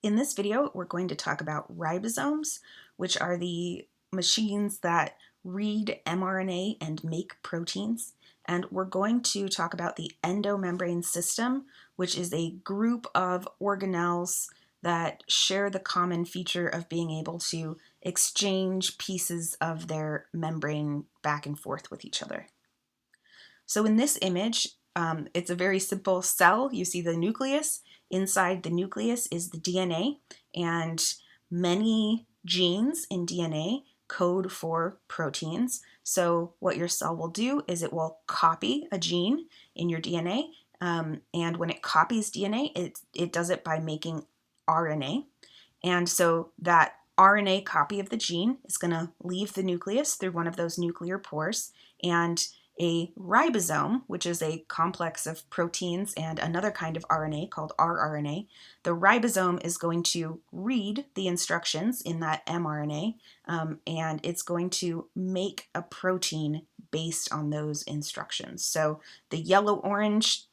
In this video, we're going to talk about ribosomes, which are the machines that read mRNA and make proteins. And we're going to talk about the endomembrane system, which is a group of organelles that share the common feature of being able to exchange pieces of their membrane back and forth with each other. So in this image, it's a very simple cell. You see the nucleus. Inside the nucleus is the DNA, and many genes in DNA code for proteins. So what your cell will do is it will copy a gene in your DNA, and when it copies DNA, it does it by making RNA. And so that RNA copy of the gene is going to leave the nucleus through one of those nuclear pores, and a ribosome, which is a complex of proteins and another kind of RNA called rRNA, the ribosome is going to read the instructions in that mRNA, and it's going to make a protein based on those instructions. So the yellow-orange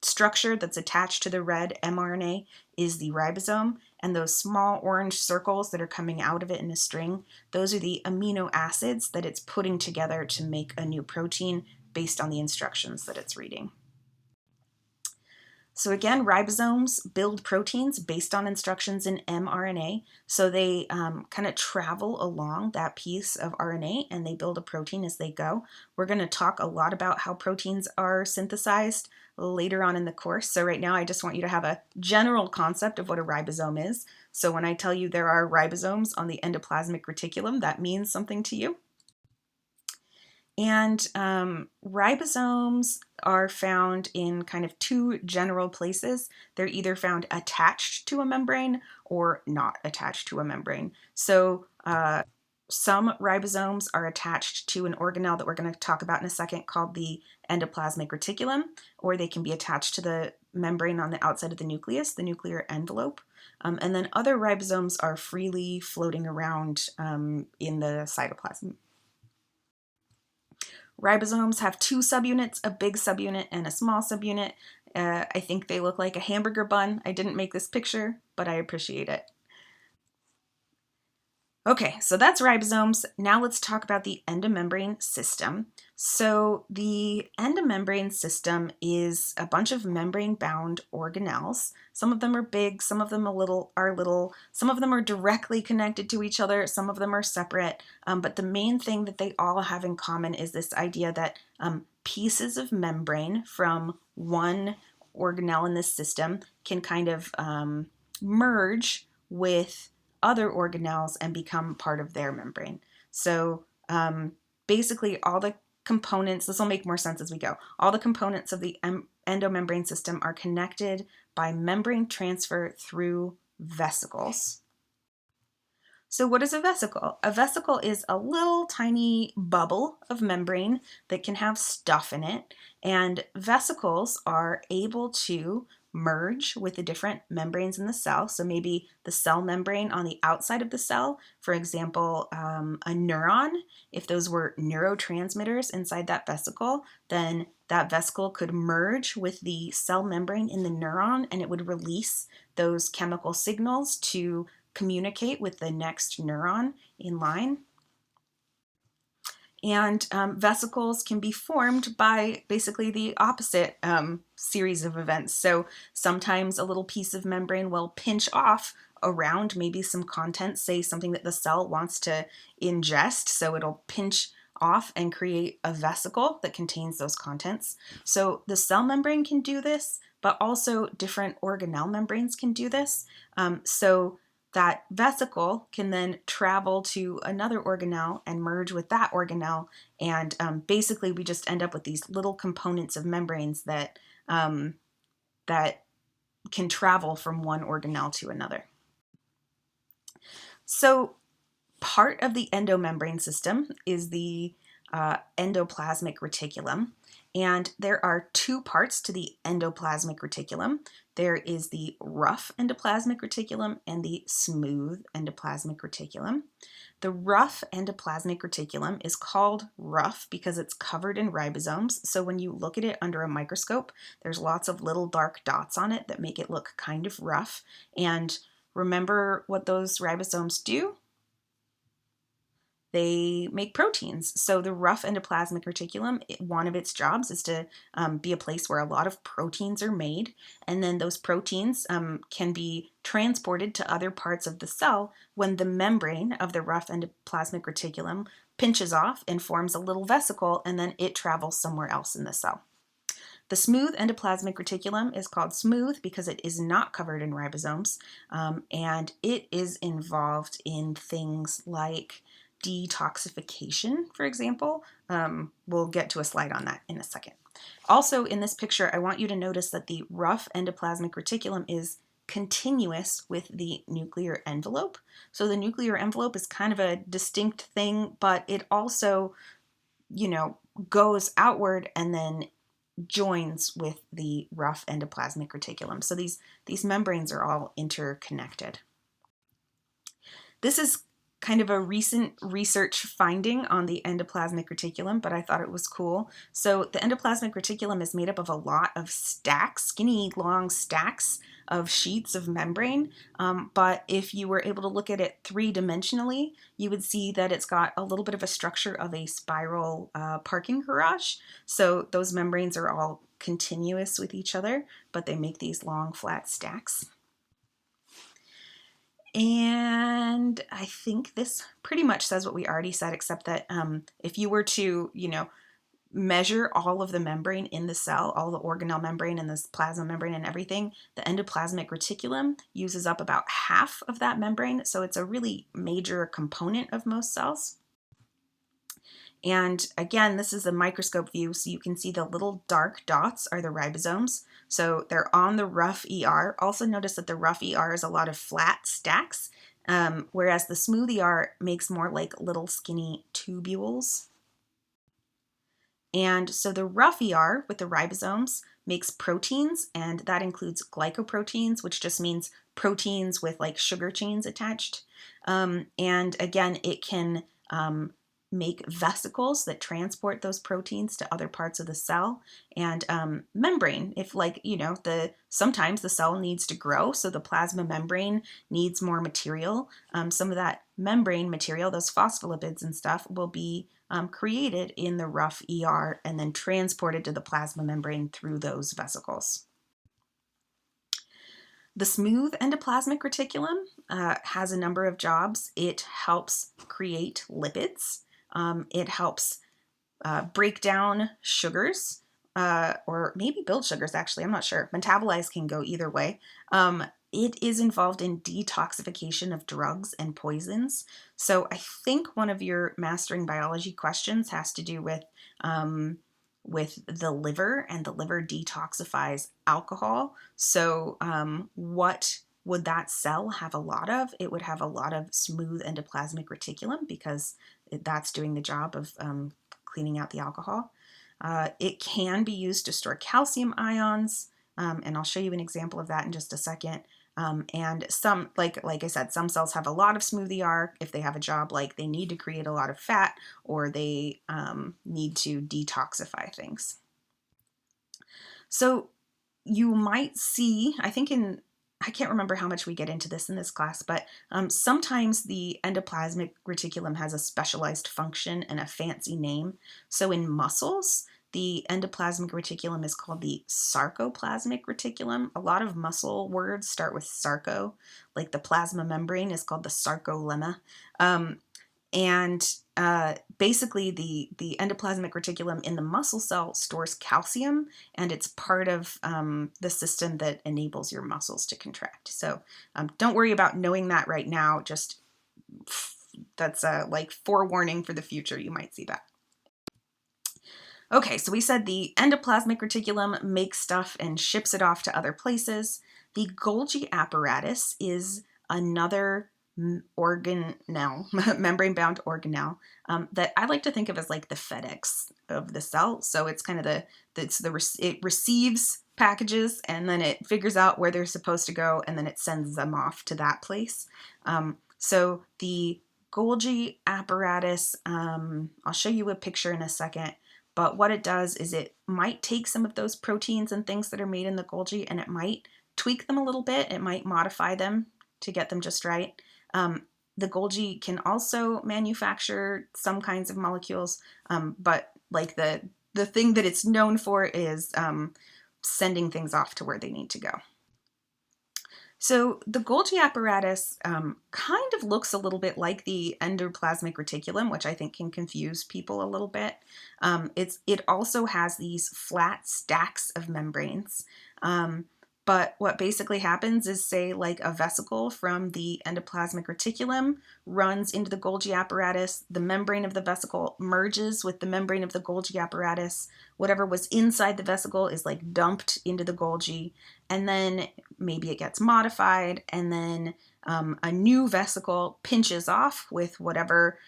structure that's attached to the red mRNA is the ribosome, and those small orange circles that are coming out of it in a string, those are the amino acids that it's putting together to make a new protein based on the instructions that it's reading. So again, ribosomes build proteins based on instructions in mRNA. So they kind of travel along that piece of RNA and they build a protein as they go. We're going to talk a lot about how proteins are synthesized later on in the course. So right now I just want you to have a general concept of what a ribosome is. So when I tell you there are ribosomes on the endoplasmic reticulum, that means something to you. And ribosomes are found in kind of two general places. They're either found attached to a membrane or not attached to a membrane. So some ribosomes are attached to an organelle that we're going to talk about in a second called the endoplasmic reticulum, or they can be attached to the membrane on the outside of the nucleus, the nuclear envelope. And then other ribosomes are freely floating around in the cytoplasm. Ribosomes have two subunits, a big subunit and a small subunit. I think they look like a hamburger bun. I didn't make this picture, but I appreciate it. Okay, so that's ribosomes. Now let's talk about the endomembrane system. So the endomembrane system is a bunch of membrane-bound organelles. Some of them are big, some of them are little, some of them are directly connected to each other, some of them are separate, but the main thing that they all have in common is this idea that pieces of membrane from one organelle in this system can kind of merge with other organelles and become part of their membrane. So basically all the components, this will make more sense as we go, all the components of the endomembrane system are connected by membrane transfer through vesicles. So what is a vesicle? A vesicle is a little tiny bubble of membrane that can have stuff in it, and vesicles are able to merge with the different membranes in the cell. So maybe the cell membrane on the outside of the cell, for example, a neuron, if those were neurotransmitters inside that vesicle, then that vesicle could merge with the cell membrane in the neuron and it would release those chemical signals to communicate with the next neuron in line. And vesicles can be formed by basically the opposite series of events. So sometimes a little piece of membrane will pinch off around maybe some contents, say something that the cell wants to ingest. So it'll pinch off and create a vesicle that contains those contents. So the cell membrane can do this, but also different organelle membranes can do this. So that vesicle can then travel to another organelle and merge with that organelle, and basically we just end up with these little components of membranes that that can travel from one organelle to another. So part of the endomembrane system is the endoplasmic reticulum. And there are two parts to the endoplasmic reticulum. There is the rough endoplasmic reticulum and the smooth endoplasmic reticulum. The rough endoplasmic reticulum is called rough because it's covered in ribosomes. So when you look at it under a microscope, there's lots of little dark dots on it that make it look kind of rough. And remember what those ribosomes do? They make proteins. So the rough endoplasmic reticulum, one of its jobs is to be a place where a lot of proteins are made, and then those proteins can be transported to other parts of the cell when the membrane of the rough endoplasmic reticulum pinches off and forms a little vesicle, and then it travels somewhere else in the cell. The smooth endoplasmic reticulum is called smooth because it is not covered in ribosomes, and it is involved in things like detoxification, for example. We'll get to a slide on that in a second. Also, in this picture, I want you to notice that the rough endoplasmic reticulum is continuous with the nuclear envelope. So the nuclear envelope is kind of a distinct thing, but it also, goes outward and then joins with the rough endoplasmic reticulum. So these membranes are all interconnected. This is kind of a recent research finding on the endoplasmic reticulum, but I thought it was cool. So the endoplasmic reticulum is made up of a lot of stacks, skinny, long stacks of sheets of membrane. But if you were able to look at it three-dimensionally, you would see that it's got a little bit of a structure of a spiral parking garage. So those membranes are all continuous with each other, but they make these long, flat stacks. And I think this pretty much says what we already said, except that if you were to, measure all of the membrane in the cell, all the organelle membrane and this plasma membrane and everything, the endoplasmic reticulum uses up about half of that membrane. So it's a really major component of most cells. And again, this is a microscope view, so you can see the little dark dots are the ribosomes. So they're on the rough ER. Also notice that the rough ER is a lot of flat stacks, whereas the smooth ER makes more like little skinny tubules. And so the rough ER with the ribosomes makes proteins, and that includes glycoproteins, which just means proteins with like sugar chains attached. And again, it can make vesicles that transport those proteins to other parts of the cell, and membrane, if sometimes the cell needs to grow, so the plasma membrane needs more material. Some of that membrane material, those phospholipids and stuff, will be created in the rough ER and then transported to the plasma membrane through those vesicles. The smooth endoplasmic reticulum has a number of jobs. It helps create lipids. It helps break down sugars, or maybe build sugars, actually. I'm not sure. Metabolize can go either way. It is involved in detoxification of drugs and poisons. So I think one of your mastering biology questions has to do with the liver, and the liver detoxifies alcohol. So what would that cell have a lot of? It would have a lot of smooth endoplasmic reticulum because that's doing the job of cleaning out the alcohol. It can be used to store calcium ions, and I'll show you an example of that in just a second. And some, like I said, some cells have a lot of smooth ER if they have a job like they need to create a lot of fat, or they need to detoxify things. So you might see, I can't remember how much we get into this in this class, but sometimes the endoplasmic reticulum has a specialized function and a fancy name. So in muscles, the endoplasmic reticulum is called the sarcoplasmic reticulum. A lot of muscle words start with sarco, like the plasma membrane is called the sarcolemma. Basically, the endoplasmic reticulum in the muscle cell stores calcium, and it's part of the system that enables your muscles to contract. So don't worry about knowing that right now. Just that's like forewarning for the future. You might see that. Okay, so we said the endoplasmic reticulum makes stuff and ships it off to other places. The Golgi apparatus is another organelle, membrane-bound organelle, that I like to think of as like the FedEx of the cell. So it's kind of it receives packages, and then it figures out where they're supposed to go, and then it sends them off to that place. So the Golgi apparatus, I'll show you a picture in a second, but what it does is it might take some of those proteins and things that are made in the Golgi, and it might tweak them a little bit. It might modify them to get them just right. The Golgi can also manufacture some kinds of molecules, but like the thing that it's known for is sending things off to where they need to go. So the Golgi apparatus kind of looks a little bit like the endoplasmic reticulum, which I think can confuse people a little bit. It also has these flat stacks of membranes. But what basically happens is, say, like a vesicle from the endoplasmic reticulum runs into the Golgi apparatus. The membrane of the vesicle merges with the membrane of the Golgi apparatus. Whatever was inside the vesicle is like dumped into the Golgi, and then maybe it gets modified, and then a new vesicle pinches off with whatever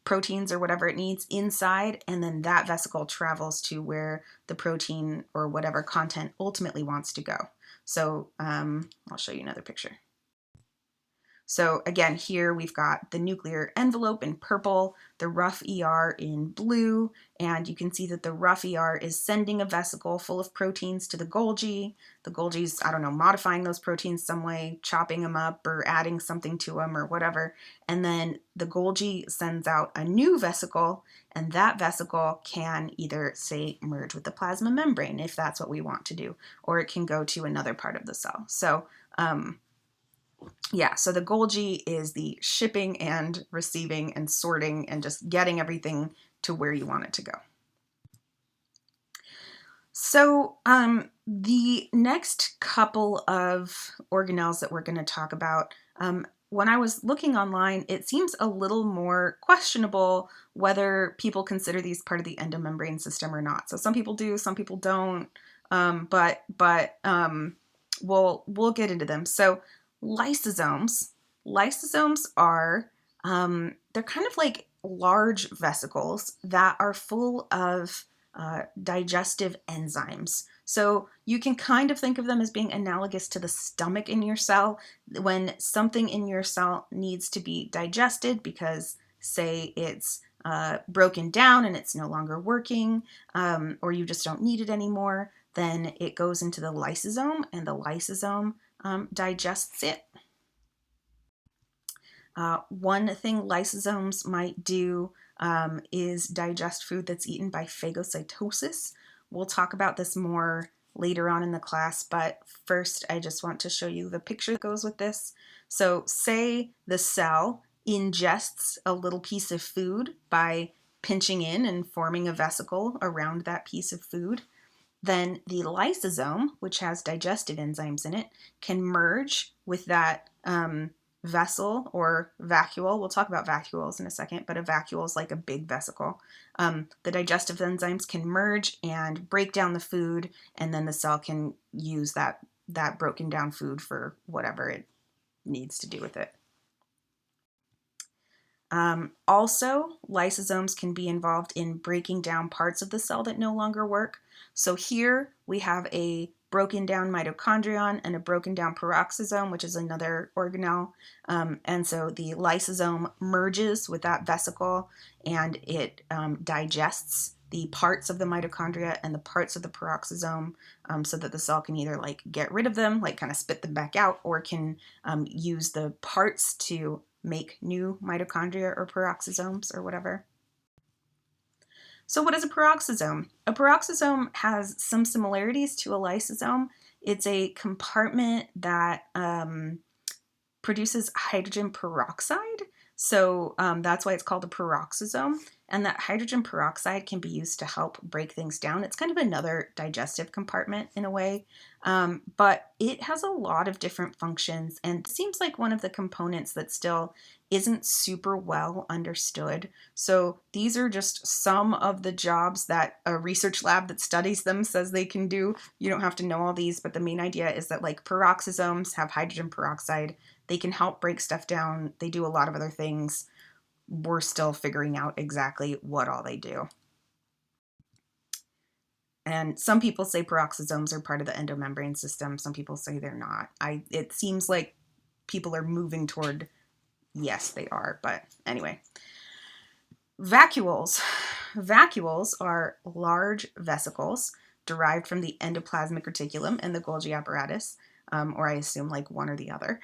proteins or whatever it needs inside, and then that vesicle travels to where the protein or whatever content ultimately wants to go. So I'll show you another picture. So again, here we've got the nuclear envelope in purple, the rough ER in blue, and you can see that the rough ER is sending a vesicle full of proteins to the Golgi. The Golgi's, I don't know, modifying those proteins some way, chopping them up or adding something to them or whatever. And then the Golgi sends out a new vesicle, and that vesicle can either, say, merge with the plasma membrane if that's what we want to do, or it can go to another part of the cell. So yeah, so the Golgi is the shipping and receiving and sorting and just getting everything to where you want it to go. So the next couple of organelles that we're going to talk about, when I was looking online, it seems a little more questionable whether people consider these part of the endomembrane system or not. So some people do, some people don't, but we'll get into them. So lysosomes are, they're kind of like large vesicles that are full of digestive enzymes. So you can kind of think of them as being analogous to the stomach in your cell. When something in your cell needs to be digested because, say, it's broken down and it's no longer working, or you just don't need it anymore, then it goes into the lysosome, and the lysosome digests it. One thing lysosomes might do is digest food that's eaten by phagocytosis. We'll talk about this more later on in the class, but first I just want to show you the picture that goes with this. So say the cell ingests a little piece of food by pinching in and forming a vesicle around that piece of food. Then the lysosome, which has digestive enzymes in it, can merge with that vessel or vacuole. We'll talk about vacuoles in a second, but a vacuole is like a big vesicle. The digestive enzymes can merge and break down the food, and then the cell can use that broken down food for whatever it needs to do with it. Also, lysosomes can be involved in breaking down parts of the cell that no longer work. So here we have a broken down mitochondrion and a broken down peroxisome, which is another organelle. And so the lysosome merges with that vesicle, and it digests the parts of the mitochondria and the parts of the peroxisome, so that the cell can either like get rid of them, like kind of spit them back out, or can use the parts to make new mitochondria or peroxisomes or whatever. So what is a peroxisome? A peroxisome has some similarities to a lysosome. It's a compartment that produces hydrogen peroxide. So that's why it's called a peroxisome. And that hydrogen peroxide can be used to help break things down. It's kind of another digestive compartment in a way, but it has a lot of different functions, and it seems like one of the components that still isn't super well understood. So these are just some of the jobs that a research lab that studies them says they can do. You don't have to know all these, but the main idea is that like peroxisomes have hydrogen peroxide. They can help break stuff down. They do a lot of other things. We're still figuring out exactly what all they do. And some people say peroxisomes are part of the endomembrane system. Some people say they're not. It seems like people are moving toward yes, they are. But anyway, vacuoles. Vacuoles are large vesicles derived from the endoplasmic reticulum and the Golgi apparatus. or I assume like one or the other.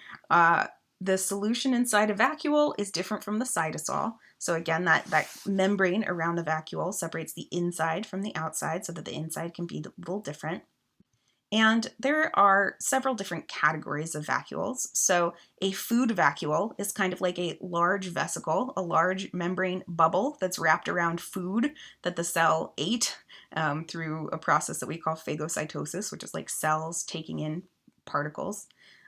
The solution inside a vacuole is different from the cytosol. So again, that membrane around the vacuole separates the inside from the outside so that the inside can be a little different. And there are several different categories of vacuoles. So a food vacuole is kind of like a large vesicle, a large membrane bubble that's wrapped around food that the cell ate through a process that we call phagocytosis, which is like cells taking in particles,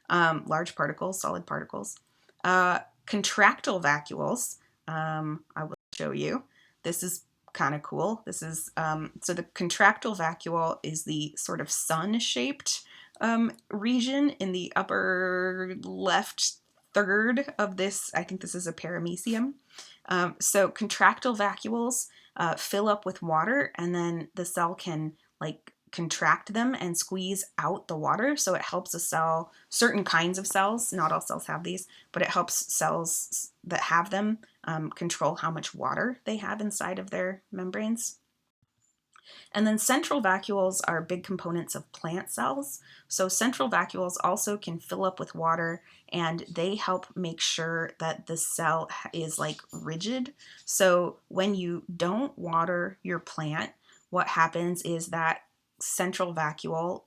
large particles, solid particles. Contractile vacuoles, I will show you. This is kind of cool. This is, so the contractile vacuole is the sort of sun-shaped region in the upper left third of this. I think this is a paramecium. So contractile vacuoles fill up with water, and then the cell can like contract them and squeeze out the water. So it helps a cell, certain kinds of cells, not all cells have these, but it helps cells that have them control how much water they have inside of their membranes. And then central vacuoles are big components of plant cells. So central vacuoles also can fill up with water, and they help make sure that the cell is like rigid. So when you don't water your plant, what happens is that central vacuole,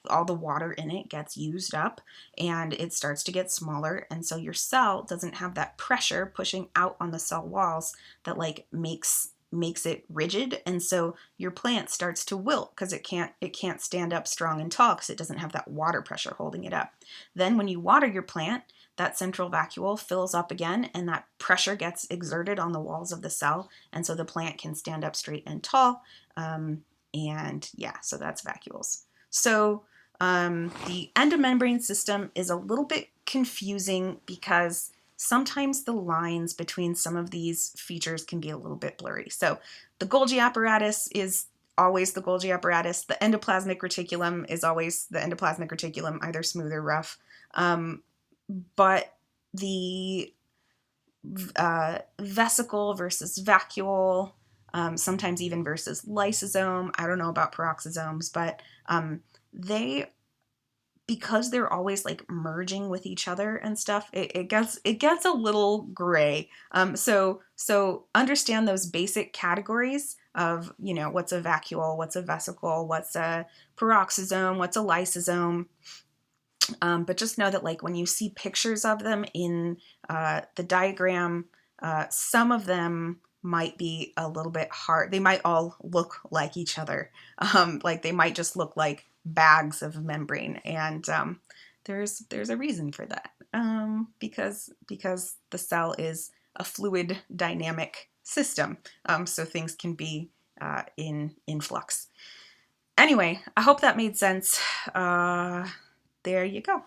all the water in it gets used up and it starts to get smaller, and so your cell doesn't have that pressure pushing out on the cell walls that like makes it rigid, and so your plant starts to wilt because it can't stand up strong and tall because it doesn't have that water pressure holding it up. Then when you water your plant, that central vacuole fills up again and that pressure gets exerted on the walls of the cell, and so the plant can stand up straight and tall. And yeah, so that's vacuoles. So the endomembrane system is a little bit confusing because sometimes the lines between some of these features can be a little bit blurry. So the Golgi apparatus is always the Golgi apparatus. The endoplasmic reticulum is always the endoplasmic reticulum, either smooth or rough. But the vesicle versus vacuole, sometimes even versus lysosome. I don't know about peroxisomes, but they, because they're always like merging with each other and stuff, it gets a little gray. So understand those basic categories of, you know, what's a vacuole, what's a vesicle, what's a peroxisome, what's a lysosome. But just know that like when you see pictures of them in the diagram, some of them might be a little bit hard. They might all look like each other. Like they might just look like bags of membrane, and there's a reason for that, because the cell is a fluid dynamic system, so things can be in flux. Anyway, I hope that made sense. There you go.